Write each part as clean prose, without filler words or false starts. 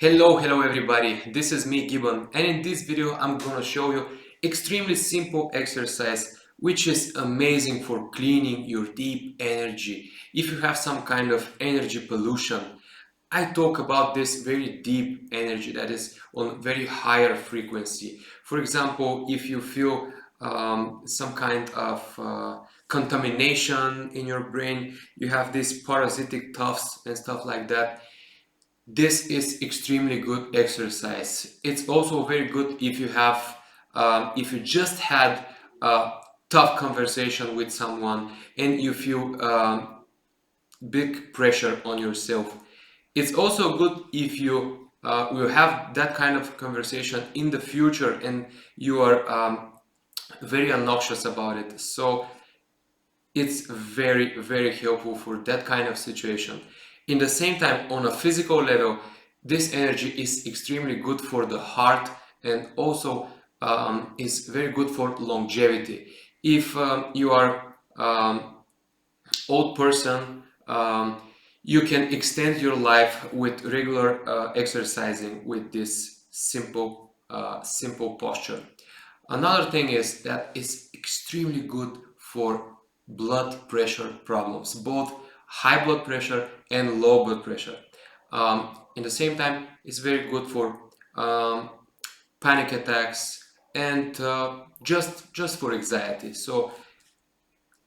Hello everybody, this is me Gibbon, and in this video I'm gonna show you extremely simple exercise which is amazing for cleaning your deep energy. If you have some kind of energy pollution, I talk about this very deep energy that is on very higher frequency. For example, if you feel some kind of contamination in your brain, you have these parasitic tufts and stuff like that. This is extremely good exercise. It's also very good if you have, if you just had a tough conversation with someone and you feel big pressure on yourself. It's also good if you will have that kind of conversation in the future and you are very obnoxious about it. So it's very helpful for that kind of situation. In the same time, on a physical level, this energy is extremely good for the heart and also is very good for longevity. If you are old person, you can extend your life with regular exercising with this simple posture. Another thing is that it's extremely good for blood pressure problems, both high blood pressure and low blood pressure. In the same time, it's very good for panic attacks and just for anxiety. So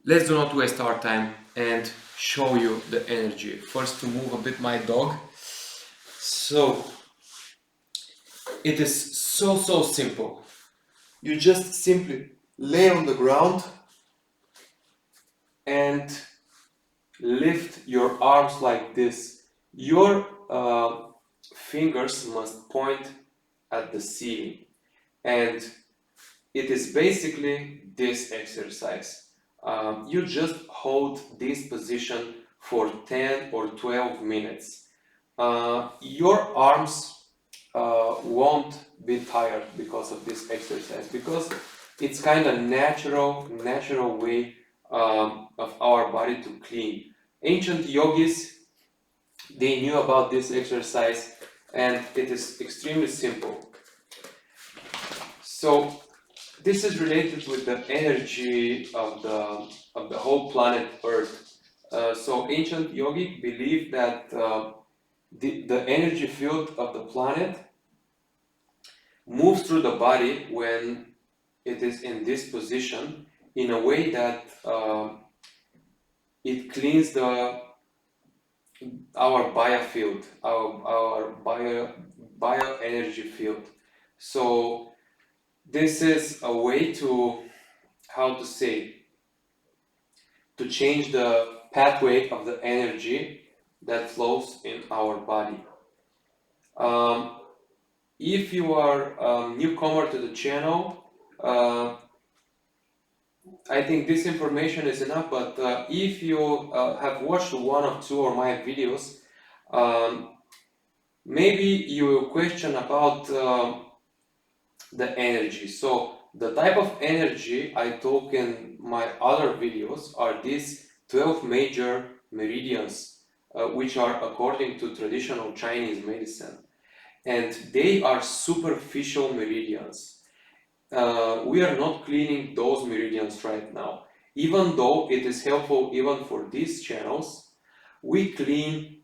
let's do not waste our time and show you the energy. First, to move a bit my dog. So it is so simple. You just simply lay on the ground and lift your arms like this. Your fingers must point at the ceiling, and it is basically this exercise. You just hold this position for 10 or 12 minutes. Your arms won't be tired because of this exercise, because it's kind of natural way of our body to clean. Ancient yogis, they knew about this exercise, and it is extremely simple. So this is related with the energy of the whole planet Earth. So ancient yogi believed that the energy field of the planet moves through the body when it is in this position in a way that it cleans our biofield, our bioenergy field. So this is a way to, how to say, to change the pathway of the energy that flows in our body. If you are a newcomer to the channel, I think this information is enough, but if you have watched one or two of my videos, maybe you will question about the energy. So the type of energy I talk in my other videos are these 12 major meridians, which are according to traditional Chinese medicine. And they are superficial meridians. We are not cleaning those meridians right now. Even though it is helpful even for these channels, we clean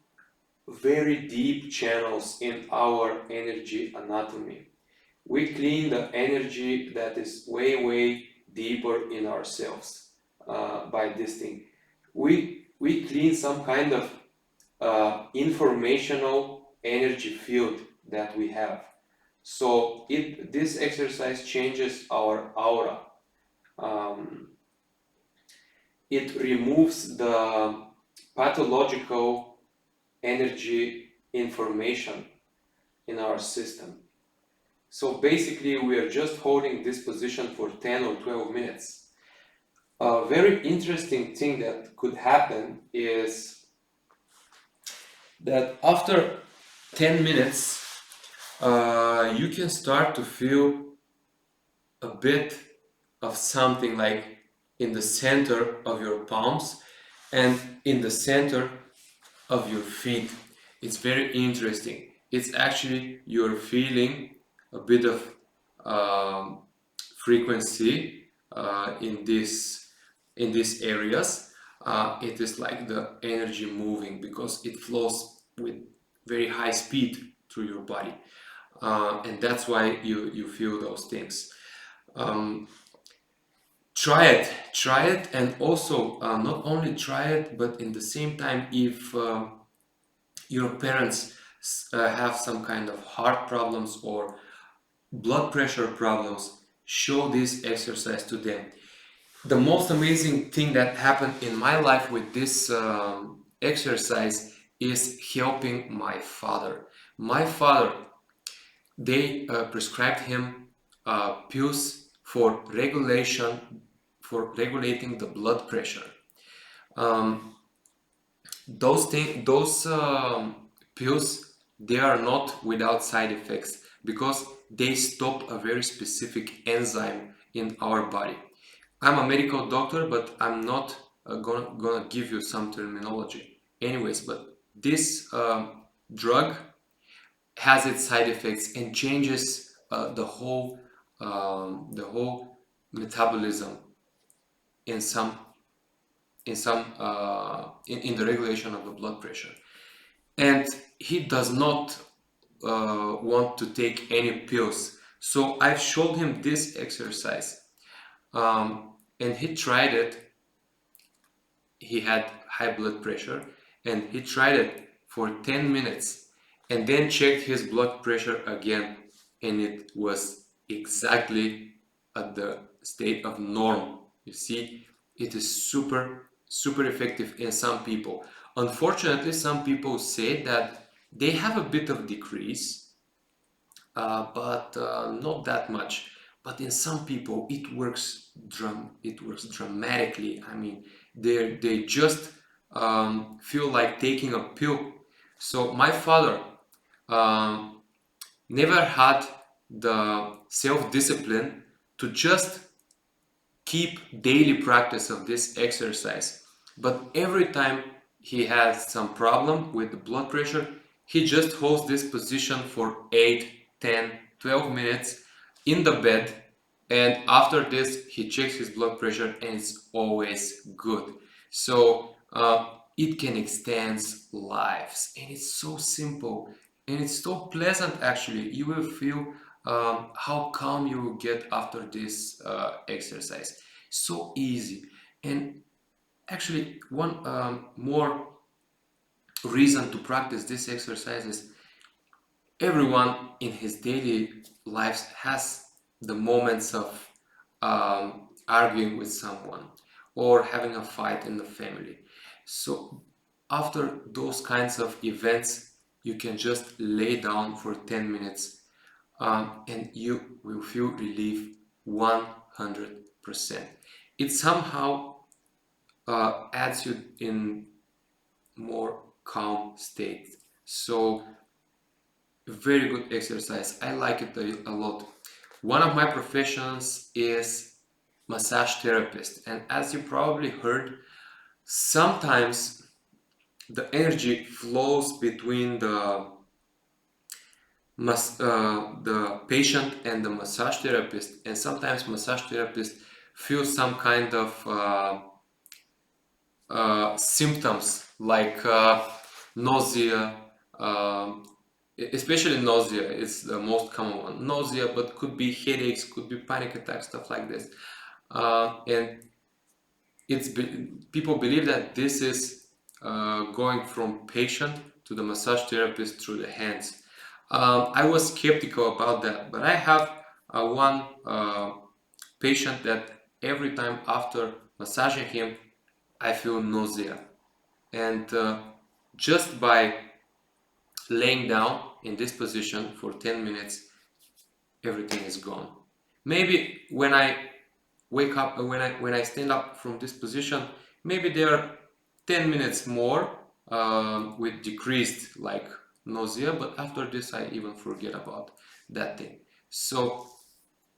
very deep channels in our energy anatomy. We clean the energy that is way deeper in ourselves by this thing. We clean some kind of informational energy field that we have. So this exercise changes our aura. It removes the pathological energy information in our system. So basically we are just holding this position for 10 or 12 minutes. A very interesting thing that could happen is that after 10 minutes you can start to feel a bit of something like in the center of your palms and in the center of your feet. It's very interesting. it's actually you're feeling a bit of um, frequency in these areas. It is like the energy moving because it flows with very high speed through your body, and that's why you feel those things. Um, try it, and also not only try it, but in the same time, if your parents have some kind of heart problems or blood pressure problems, show this exercise to them. The most amazing thing that happened in my life with this exercise is helping my father. My father, they prescribed him pills for regulating the blood pressure. Um, those pills, they are not without side effects because they stop a very specific enzyme in our body. I'm a medical doctor, but I'm not gonna give you some terminology. Anyways, but this drug has its side effects and changes the whole metabolism in in the regulation of the blood pressure. And he does not want to take any pills. So I showed him this exercise, and he tried it. He had high blood pressure, and he tried it for 10 minutes and then checked his blood pressure again, and it was exactly at the state of norm. You see, it is super effective in some people. Unfortunately, some people say that they have a bit of decrease, but not that much. But in some people, it works dramatically. I mean, they just feel like taking a pill. So my father um, never had the self-discipline to just keep daily practice of this exercise. But every time he has some problem with the blood pressure, he just holds this position for 8, 10, 12 minutes in the bed. And after this, he checks his blood pressure and it's always good. So it can extend lives, and it's so simple and it's so pleasant. Actually, you will feel how calm you will get after this exercise. So easy. And actually, one more reason to practice this exercise is everyone in his daily lives has the moments of arguing with someone or having a fight in the family. So after those kinds of events, you can just lay down for 10 minutes, and you will feel relief 100%. It somehow adds you in more calm state. So very good exercise. I like it a lot. One of my professions is massage therapist, and as you probably heard, sometimes the energy flows between the patient and the massage therapist, and sometimes massage therapist feel some kind of symptoms like nausea, especially nausea is the most common one. Nausea, but could be headaches, could be panic attacks, stuff like this. And people believe that this is going from patient to the massage therapist through the hands. I was skeptical about that, but I have one patient that every time after massaging him, I feel nausea. And just by laying down in this position for 10 minutes, everything is gone. Maybe when I wake up, when I stand up from this position, maybe there are 10 minutes more with decreased like nausea, but after this I even forget about that thing. So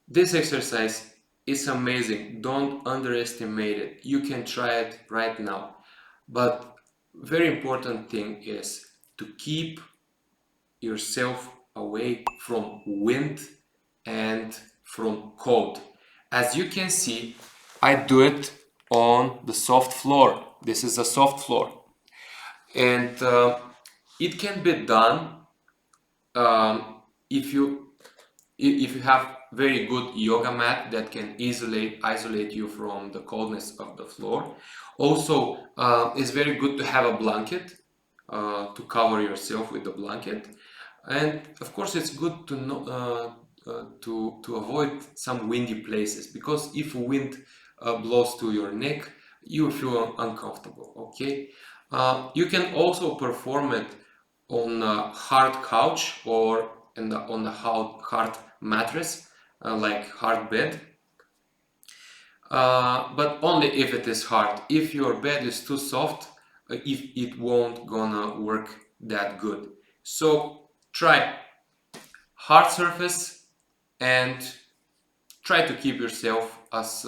this exercise is amazing. Don't underestimate it. You can try it right now. But very important thing is to keep yourself away from wind and from cold. As you can see, I do it on the soft floor. This is a soft floor, and it can be done if you have very good yoga mat that can isolate you from the coldness of the floor. Also, it's very good to have a blanket to cover yourself with the blanket, and of course it's good to know to avoid some windy places, because if wind blows to your neck, you feel uncomfortable. Okay, you can also perform it on a hard couch or on the hard mattress, like hard bed, but only if it is hard. If your bed is too soft, if it won't gonna work that good. So try hard surface and try to keep yourself as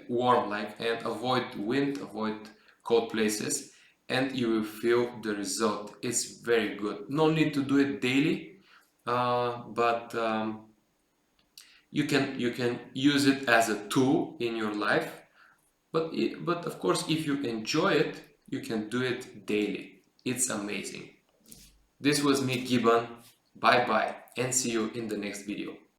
warm, like, and avoid wind, avoid cold places, and you will feel the result. It's very good. No need to do it daily, but you can use it as a tool in your life. But of course, if you enjoy it, you can do it daily. It's amazing. This was me, Gibbon. Bye bye, and see you in the next video.